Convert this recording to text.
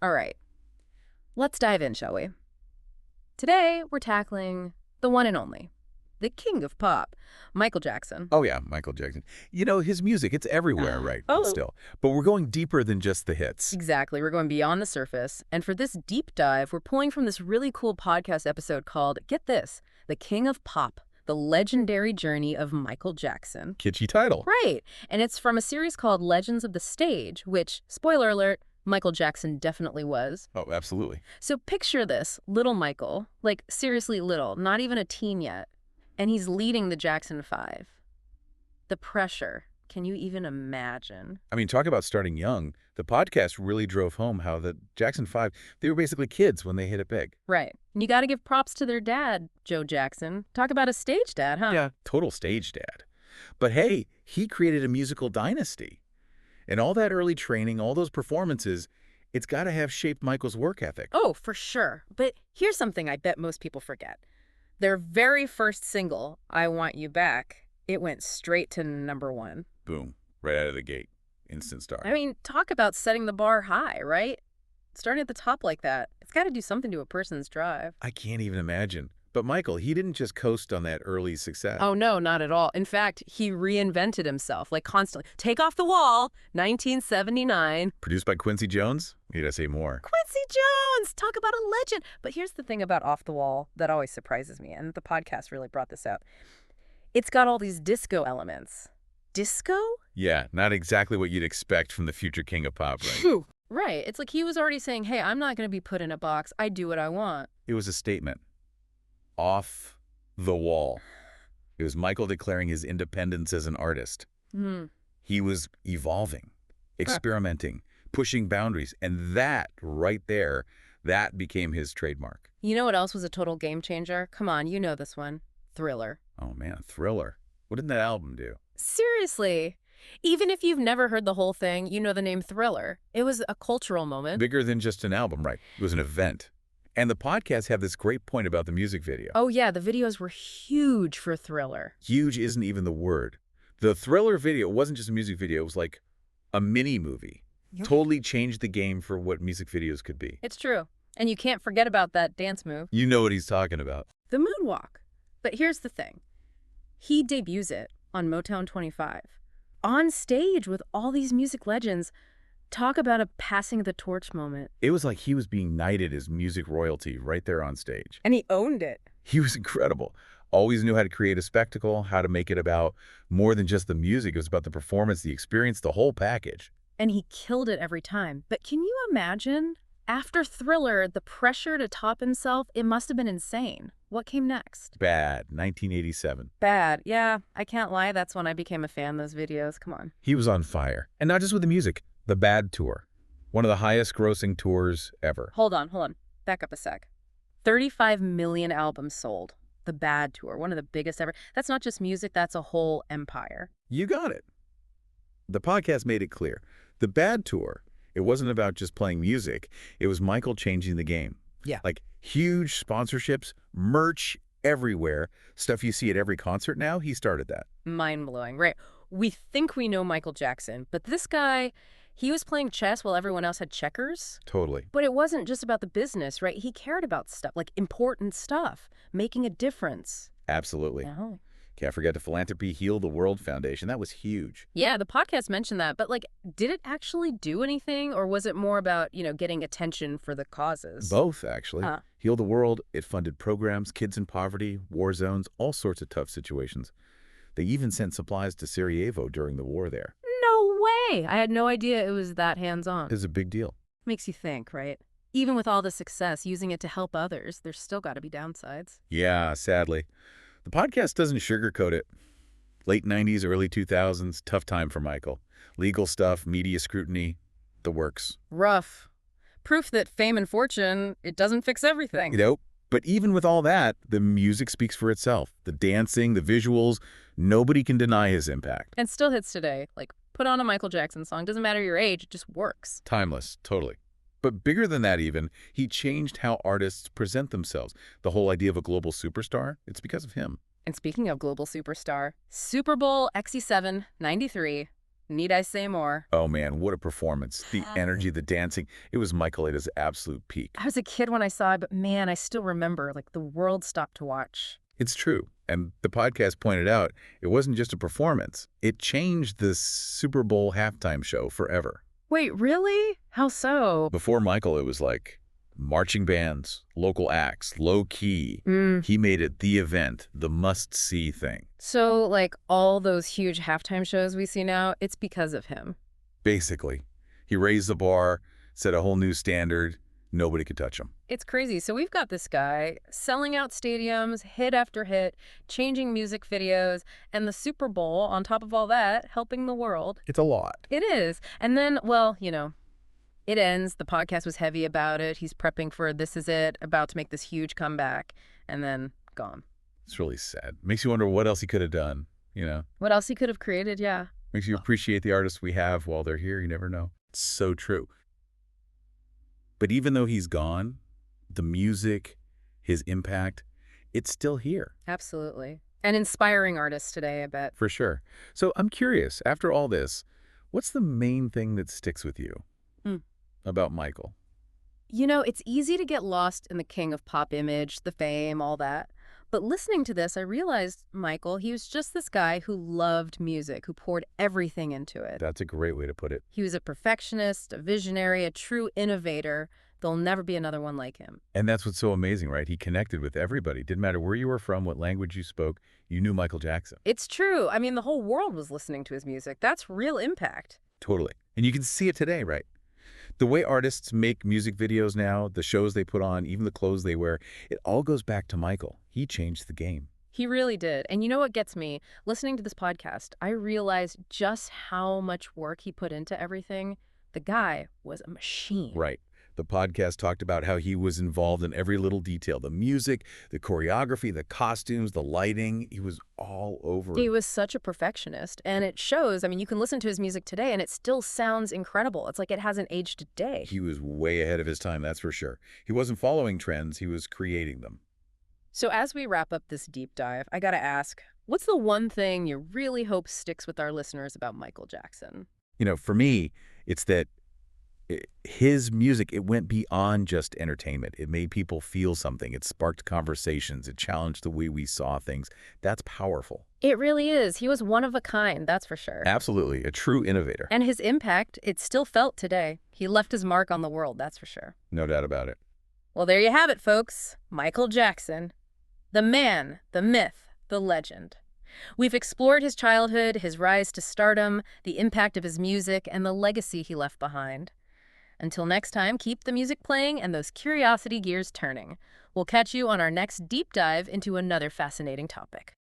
All right, let's dive in, shall we? Today, we're tackling the one and only, the king of pop, Michael Jackson. Oh, yeah, Michael Jackson. You know, his music, it's everywhere, right? Oh. Still. But we're going deeper than just the hits. Exactly. We're going beyond the surface. And for this deep dive, we're pulling from this really cool podcast episode called, get this, The King of Pop, The Legendary Journey of Michael Jackson. Kitschy title. Right. And it's from a series called Legends of the Stage, which, spoiler alert, Michael Jackson definitely was. Oh, absolutely. So picture this, little Michael, like seriously little, not even a teen yet, and he's leading the Jackson 5. The pressure. Can you even imagine? I mean, talk about starting young. The podcast really drove home how the Jackson 5, they were basically kids when they hit it big. Right. And you got to give props to their dad, Joe Jackson. Talk about a stage dad, huh? Yeah, total stage dad. But hey, he created a musical dynasty. And all that early training, all those performances, it's got to have shaped Michael's work ethic. Oh, for sure. But here's something I bet most people forget. Their very first single, I Want You Back, it went straight to #1. Boom, right out of the gate. Instant star. I mean, talk about setting the bar high, right? Starting at the top like that, it's got to do something to a person's drive. I can't even imagine. But Michael, he didn't just coast on that early success. Oh, no, not at all. In fact, he reinvented himself, like constantly. Take Off the Wall, 1979. Produced by Quincy Jones? Need I say more? Quincy Jones! Talk about a legend! But here's the thing about Off the Wall that always surprises me, and the podcast really brought this out. It's got all these disco elements. Disco? Yeah, not exactly what you'd expect from the future king of pop, right? Phew. Right. It's like he was already saying, hey, I'm not going to be put in a box. I do what I want. It was a statement. Off the wall. It was Michael declaring his independence as an artist. He was evolving, experimenting, pushing boundaries, and that right there, that became his trademark. You know what else was a total game changer? Come on, you know this one. Thriller. Oh man, Thriller. What did that album do? Seriously. Even if you've never heard the whole thing, you know the name Thriller. It was a cultural moment. Bigger than just an album, right? It was an event. And the podcasts have this great point about the music video. Oh yeah, the videos were huge for Thriller. Huge isn't even the word. The Thriller video wasn't just a music video, it was like a mini movie. Yep. Totally changed the game for what music videos could be. It's true. And you can't forget about that dance move. You know what he's talking about. The moonwalk. But here's the thing. He debuts it on Motown 25. On stage with all these music legends. Talk about a passing the torch moment. It was like he was being knighted as music royalty right there on stage. And he owned it. He was incredible. Always knew how to create a spectacle, how to make it about more than just the music. It was about the performance, the experience, the whole package. And he killed it every time. But can you imagine? After Thriller, the pressure to top himself, it must have been insane. What came next? Bad, 1987. Bad. Yeah, I can't lie. That's when I became a fan of those videos. Come on. He was on fire. And not just with the music. The Bad Tour. One of the highest grossing tours ever. Hold on. Back up a sec. 35 million albums sold. The Bad Tour, one of the biggest ever. That's not just music, that's a whole empire. You got it. The podcast made it clear. The Bad Tour, it wasn't about just playing music. It was Michael changing the game. Yeah. Like huge sponsorships, merch everywhere, stuff you see at every concert now, he started that. Mind-blowing, right? We think we know Michael Jackson, but this guy, he was playing chess while everyone else had checkers. Totally. But it wasn't just about the business, right? He cared about stuff, like important stuff, making a difference. Absolutely. Oh. Can't forget the Philanthropy Heal the World Foundation. That was huge. Yeah, the podcast mentioned that, but like, did it actually do anything, or was it more about, getting attention for the causes? Both, actually. Heal the World, it funded programs, kids in poverty, war zones, all sorts of tough situations. They even sent supplies to Sarajevo during the war there. No way! I had no idea it was that hands-on. It's a big deal. Makes you think, right? Even with all the success, using it to help others, there's still got to be downsides. Yeah, sadly. The podcast doesn't sugarcoat it. Late 90s, early 2000s, tough time for Michael. Legal stuff, media scrutiny, the works. Rough. Proof that fame and fortune, it doesn't fix everything. You know, but even with all that, the music speaks for itself. The dancing, the visuals, nobody can deny his impact. And still hits today. Like, put on a Michael Jackson song, doesn't matter your age, it just works. Timeless, totally. But bigger than that even, he changed how artists present themselves. The whole idea of a global superstar, it's because of him. And speaking of global superstar, Super Bowl XC7 93, Need I say more? Oh man, what a performance. The energy, the dancing. It was Michael at his absolute peak. I was a kid when I saw it, but man, I still remember, like, the world stopped to watch. It's true. And the podcast pointed out it wasn't just a performance. It changed the Super Bowl halftime show forever. Wait, really? How so? Before Michael, it was like marching bands, local acts, low key. He made it the event, the must-see thing. So, like, all those huge halftime shows we see now, it's because of him. Basically, he raised the bar, set a whole new standard. Nobody could touch him. It's crazy. So we've got this guy selling out stadiums, hit after hit, changing music videos, and the Super Bowl, on top of all that, helping the world. It's a lot. It is. And then, well, it ends. The podcast was heavy about it. He's prepping for This Is It, about to make this huge comeback, and then gone. It's really sad. Makes you wonder what else he could have done, What else he could have created, yeah. Makes you appreciate the artists we have while they're here. You never know. It's so true. But even though he's gone, the music, his impact, it's still here. Absolutely. And inspiring artists today, I bet. For sure. So I'm curious, after all this, what's the main thing that sticks with you about Michael? It's easy to get lost in the king of pop image, the fame, all that. But listening to this, I realized, Michael, he was just this guy who loved music, who poured everything into it. That's a great way to put it. He was a perfectionist, a visionary, a true innovator. There'll never be another one like him. And that's what's so amazing, right? He connected with everybody. Didn't matter where you were from, what language you spoke, you knew Michael Jackson. It's true. I mean, the whole world was listening to his music. That's real impact. Totally. And you can see it today, right? The way artists make music videos now, the shows they put on, even the clothes they wear, it all goes back to Michael. He changed the game. He really did. And you know what gets me? Listening to this podcast, I realized just how much work he put into everything. The guy was a machine. Right. The podcast talked about how he was involved in every little detail. The music, the choreography, the costumes, the lighting. He was all over it. He was such a perfectionist. And it shows. I mean, you can listen to his music today and it still sounds incredible. It's like it hasn't aged a day. He was way ahead of his time, that's for sure. He wasn't following trends. He was creating them. So as we wrap up this deep dive, I got to ask, what's the one thing you really hope sticks with our listeners about Michael Jackson? For me, it's that his music, it went beyond just entertainment. It made people feel something. It sparked conversations. It challenged the way we saw things. That's powerful. It really is. He was one of a kind, that's for sure. Absolutely. A true innovator. And his impact, it's still felt today. He left his mark on the world, that's for sure. No doubt about it. Well, there you have it, folks. Michael Jackson. The man, the myth, the legend. We've explored his childhood, his rise to stardom, the impact of his music, and the legacy he left behind. Until next time, keep the music playing and those curiosity gears turning. We'll catch you on our next deep dive into another fascinating topic.